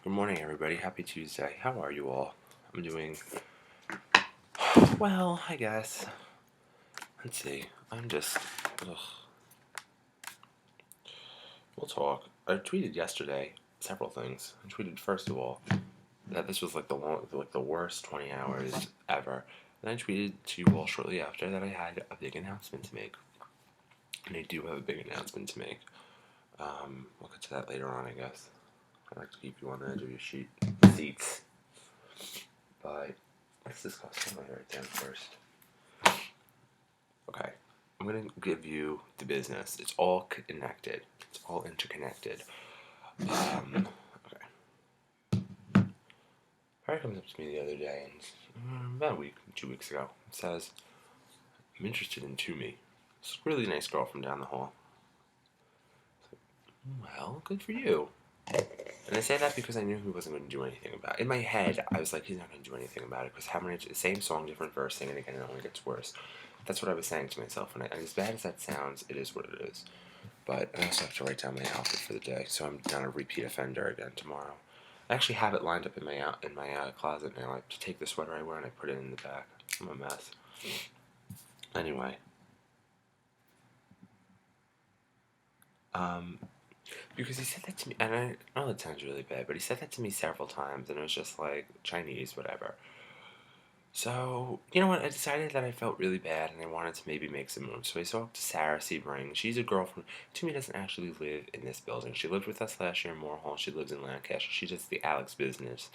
Good morning, everybody. Happy Tuesday. How are you all? I'm doing well, I guess. Let's see. I'm just. Ugh. We'll talk. I tweeted yesterday several things. I tweeted first of all that this was like the worst 20 hours ever. Then I tweeted to you all shortly after that I had a big announcement to make, and I do have a big announcement to make. We'll get to that later on, I guess. I like to keep you on the edge of your seats, but let's discuss something right down first. Okay, I'm going to give you the business. It's all connected. It's all interconnected. Okay. Harry comes up to me the other day, and about a week, 2 weeks ago, says, I'm interested in Toomey. It's a really nice girl from down the hall. Well, good for you. And I say that because I knew he wasn't going to do anything about it. In my head, I was like, he's not going to do anything about it because having the same song, different verse, sing it again, it only gets worse. That's what I was saying to myself, and as bad as that sounds, it is what it is. But I also have to write down my outfit for the day, so I'm not a repeat offender again tomorrow. I actually have it lined up in my closet now. I take the sweater I wear and I put it in the back. I'm a mess. Anyway, because he said that to me, and I know it sounds really bad, but he said that to me several times, and it was just like Chinese, whatever. So, you know what? I decided that I felt really bad and I wanted to maybe make some moves. So I spoke to Sarah Sebring. She's a girl from. Toomey doesn't actually live in this building. She lived with us last year in Moore Hall. She lives in Lancaster. She does the Alex business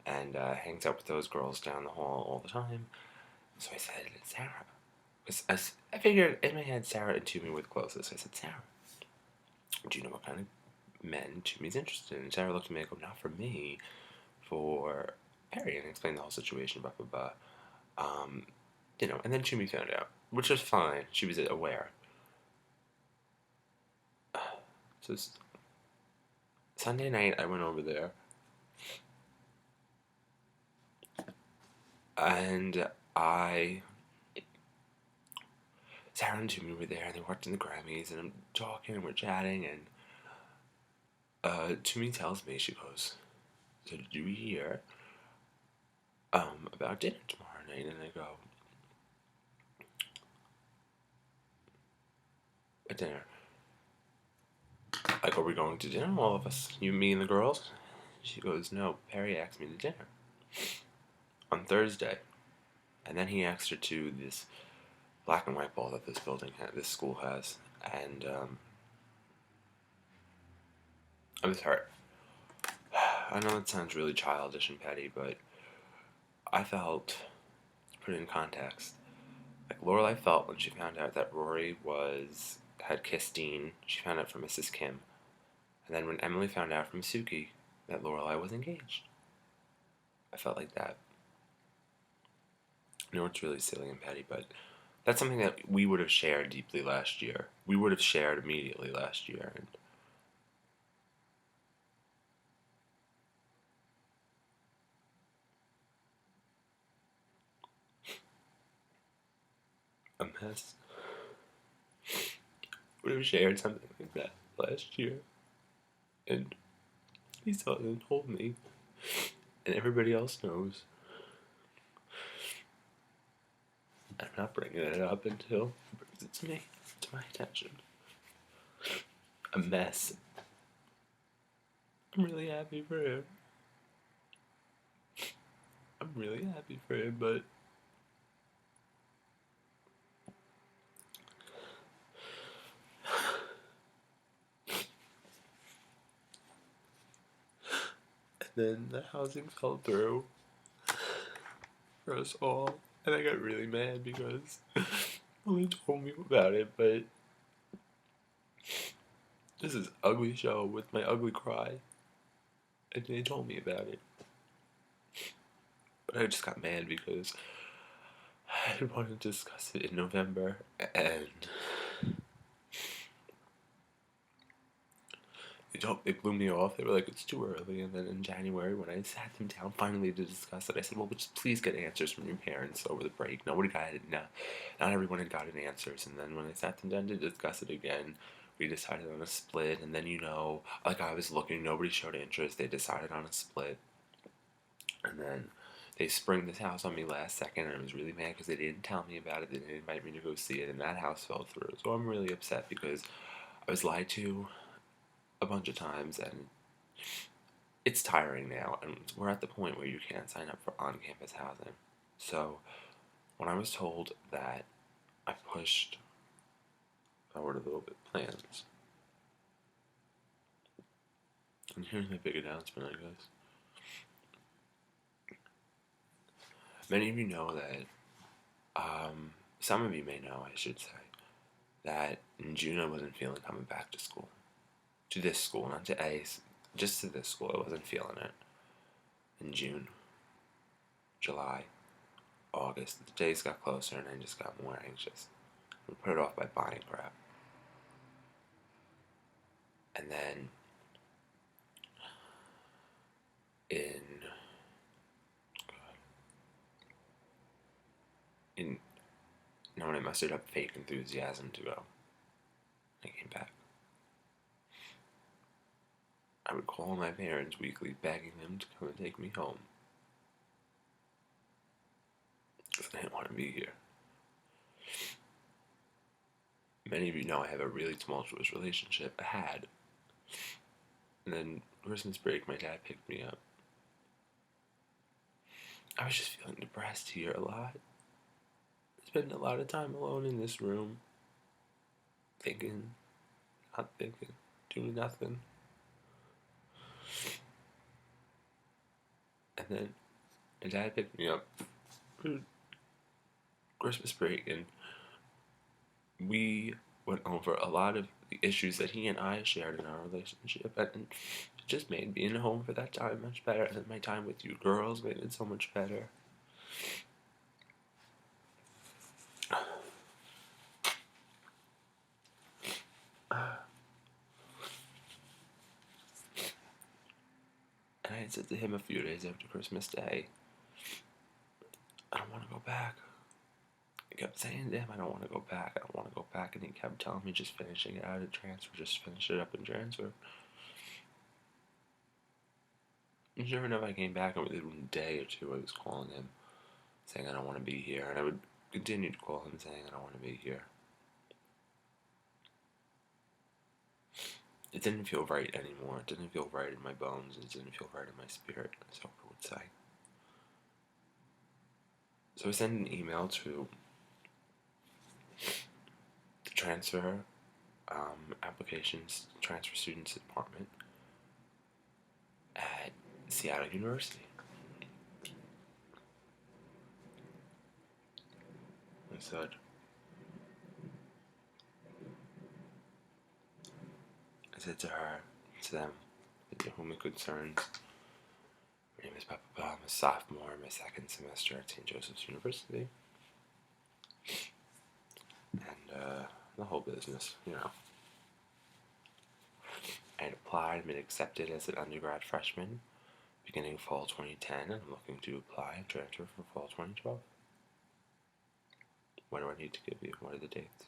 and hangs out with those girls down the hall all the time. So I said, Sarah. I figured in my head Sarah and Toomey were the closest. So I said, Sarah, do you know what kind of men Toomey's interested in? And Sarah looked at me and go, not for me, for Harry, and explained the whole situation, blah, blah, blah. And then Toomey found out, which was fine. She was aware. So Sunday night, I went over there, and Sarah and Toomey were there, and they were watching the Grammys, and I'm talking, and we're chatting, and Toomey tells me, she goes, so did you hear about dinner tomorrow night? And I go, a dinner? Like, are we going to dinner, all of us? You, me, and the girls? She goes, no, Perry asked me to dinner on Thursday. And then he asked her to this black and white ball that this school has. And I was hurt. I know it sounds really childish and petty, but I felt, to put it in context, like Lorelai felt when she found out that Rory had kissed Dean. She found out from Mrs. Kim. And then when Emily found out from Suki that Lorelai was engaged. I felt like that. I know it's really silly and petty, but that's something that we would have shared deeply last year. We would have shared immediately last year. And a mess would have shared something like that last year. And he saw it and told me. And everybody else knows. I'm not bringing it up until he brings it to me, to my attention. A mess. I'm really happy for him. I'm really happy for him, but then the housing fell through for us all, and I got really mad because nobody told me about it, but this is ugly show with my ugly cry, and they told me about it. But I just got mad because I wanted to discuss it in November, and they blew me off. They were like, it's too early. And then in January, when I sat them down finally to discuss it, I said, well, just please get answers from your parents over the break. Nobody got it. Not everyone had gotten answers. And then when I sat them down to discuss it again, we decided on a split, and then, like, I was looking, nobody showed interest. They decided on a split, and then they spring this house on me last second, and I was really mad because they didn't tell me about it. They didn't invite me to go see it, and that house fell through. So I'm really upset because I was lied to a bunch of times, and it's tiring now. And we're at the point where you can't sign up for on-campus housing. So when I was told that I pushed forward a little bit plans, and here's my big announcement, I guess. Many of you know that, some of you may know, I should say, that in June I wasn't feeling coming back to school. To this school, not to ACE, just to this school. I wasn't feeling it. In June, July, August, the days got closer and I just got more anxious. We put it off by buying crap. And then in in when I mustered up fake enthusiasm to go, I came back. I would call my parents weekly, begging them to come and take me home. Because I didn't want to be here. Many of you know I have a really tumultuous relationship. I had. And then Christmas break, my dad picked me up. I was just feeling depressed here a lot. Spending a lot of time alone in this room. Thinking, not thinking, doing nothing. And then my dad picked me up for Christmas break, and we went over a lot of the issues that he and I shared in our relationship, and it just made being home for that time much better, and my time with you girls made it so much better. And I had said to him a few days after Christmas Day, I don't want to go back. I kept saying to him, I don't want to go back, I don't want to go back, and he kept telling me, just finishing it out and transfer, just finish it up and transfer. And sure enough, I came back, and within a day or two, I was calling him, saying I don't want to be here, and I would continue to call him, saying I don't want to be here. It didn't feel right anymore. It didn't feel right in my bones. It didn't feel right in my spirit, as Oprah would say. So I sent an email to the transfer applications, transfer students department at Seattle University. I said to her, to them, to whom it concerns, my name is Papa. I'm a sophomore in my second semester at St. Joseph's University. And the whole business, I had applied and been accepted as an undergrad freshman beginning fall 2010, and I'm looking to apply and transfer for fall 2012. What do I need to give you? What are the dates?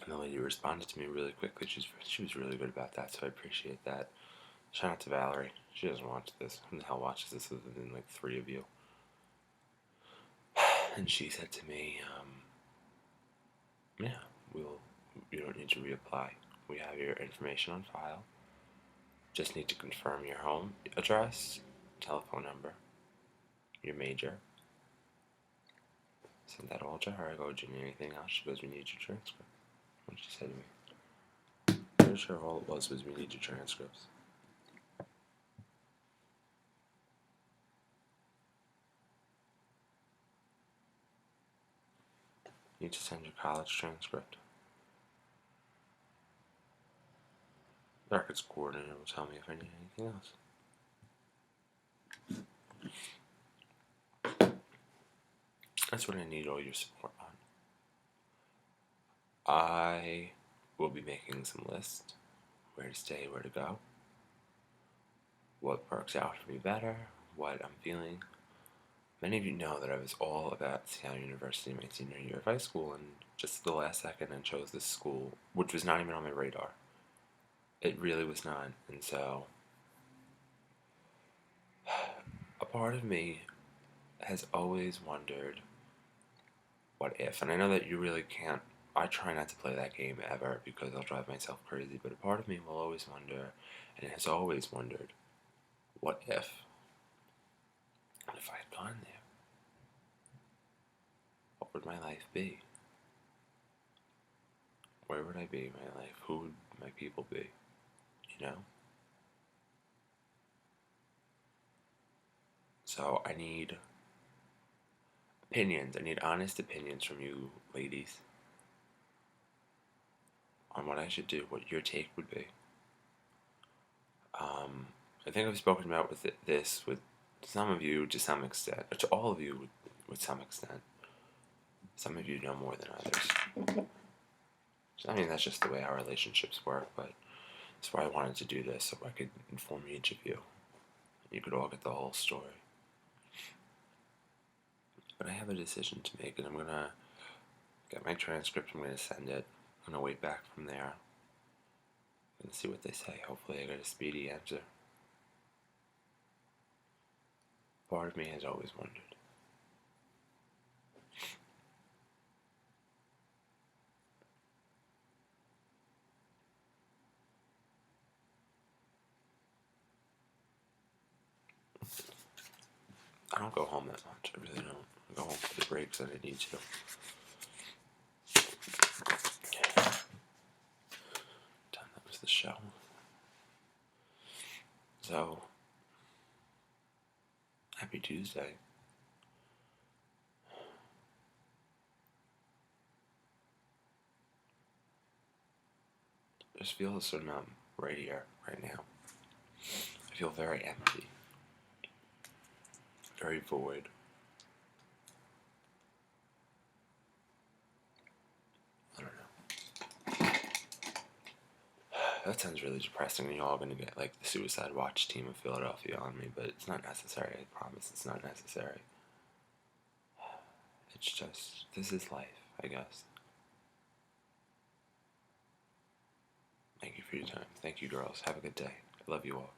And the lady responded to me really quickly. She was really good about that, so I appreciate that. Shout out to Valerie. She doesn't watch this. Who the hell watches this other than like 3 of you? And she said to me, yeah, you don't need to reapply. We have your information on file. Just need to confirm your home address, telephone number, your major. Send that all to her. I go, do you need anything else? She goes, we need your transcript. What she said to me. I'm pretty sure all it was we need your transcripts. You need to send your college transcript. The records coordinator will tell me if I need anything else. That's what I need all your support on. I will be making some lists. Where to stay, where to go. What works out for me better, what I'm feeling. Many of you know that I was all about Seattle University my senior year of high school, and just the last second I chose this school, which was not even on my radar. It really was not. And so, a part of me has always wondered, what if? And I know that you really can't. I try not to play that game ever because I'll drive myself crazy, but a part of me will always wonder, and has always wondered, what if? And if I had gone there, what would my life be? Where would I be in my life? Who would my people be? You know? So I need opinions. I need honest opinions from you ladies on what I should do, what your take would be. I think I've spoken about this with some of you to some extent, or to all of you with some extent. Some of you know more than others. So, I mean, that's just the way our relationships work, but that's why I wanted to do this, so I could inform each of you. You could all get the whole story. But I have a decision to make, and I'm gonna get my transcript, I'm gonna send it. I'm gonna wait back from there. I'm gonna see what they say. Hopefully I get a speedy answer. Part of me has always wondered. I don't go home that much. I really don't. I go home for the breaks that I need to. Done. That was the show. So, happy Tuesday. Just feel so numb right here, right now. I feel very empty, very void. I don't know. That sounds really depressing, and you're all gonna get like the Suicide Watch team of Philadelphia on me, but it's not necessary. I promise it's not necessary. It's just, this is life, I guess. Thank you for your time. Thank you, girls. Have a good day. I love you all.